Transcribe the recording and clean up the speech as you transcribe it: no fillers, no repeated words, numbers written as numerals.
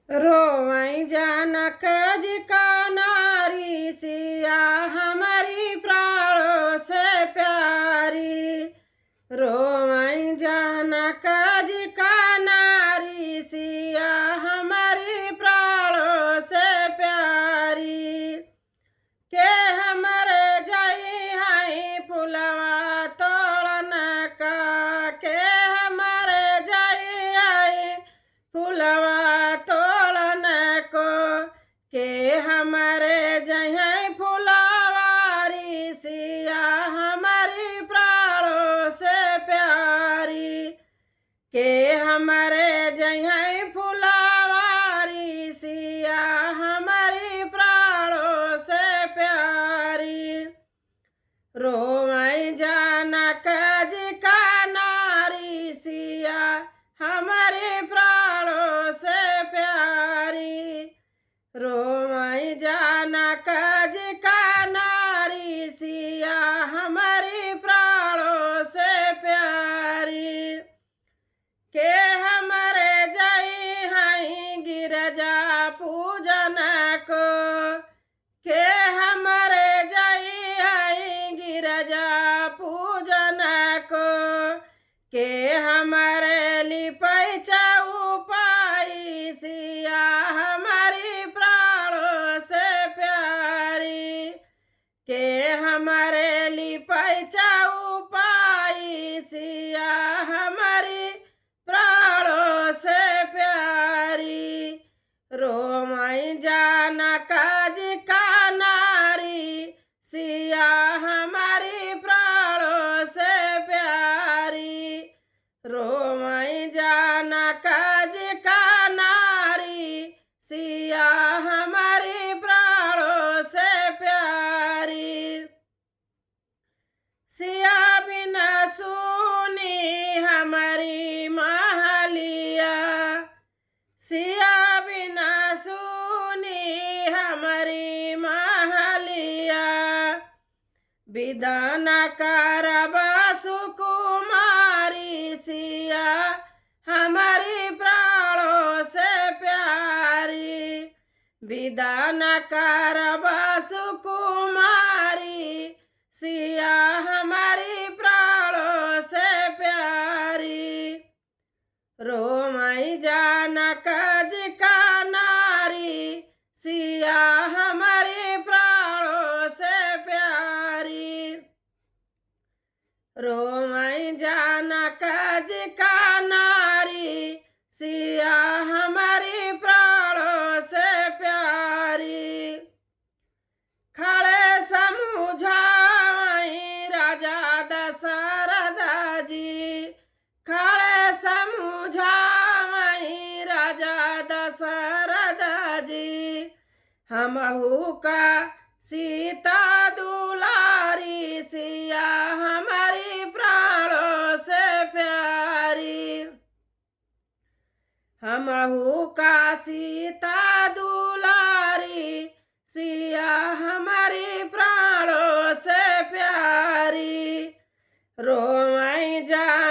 रोवई जानक जी का नारी सिया हमारी प्राणों से प्यारी। रोवई जानक जी का नारी सिया हमारी प्राणों से प्यारी। के हमारे जाई हाई फुलवा तोड़न का, के हमारे जाई हाई फुलवा तोड़न को, के हमारे जय फुलवारी सिया हमारी प्राणों से प्यारी। के हमारे जय फुलवारी सिया हमारी प्राणों से प्यारी। रोवई जानक जी का नारी सिया हमारे प्राणों से प्यारी। रोवई जानक जी का नारी सिया हमारी प्राणों से प्यारी। के हमारे जाई हाई गिरजा पूजन को, के हमारे जाई हाई गिरजा पूजन को, के हमारे लिपई चौपाई सिया हमारी प्राणों से प्यारी। के हमारे लिपई चौपाई सिया हमारी प्राणों से प्यारी। रोवई जानक जी का नारी सिया हमारी प्राणों से प्यारी। रोवई जानक जी का नारी सिया हमारी प्राणों से प्यारी। सिया बिना सुनी हमारी महलिया, सिया बिना सुनी हमारी महलिया, विधान करब सुकुमारी सिया हमारी प्राणों से प्यारी। विधान करब सुकुमारी सिया हमारी प्राणों से प्यारी। रोवई जानक जी का नारी सिया हमारी प्राणों से प्यारी। रोवई जानक जी का नारी सिया हमारी प्राणों से प्यारी। खड़े समझाई राजा दशरथ जी, खड़े समझाई राजा दशरथ जी, हमहू का सीता दुलारी सिया हमारी प्राणों से प्यारी। हमहू का सीता दुलारी सिया हमारी प्राणों से प्यारी। रोवई जा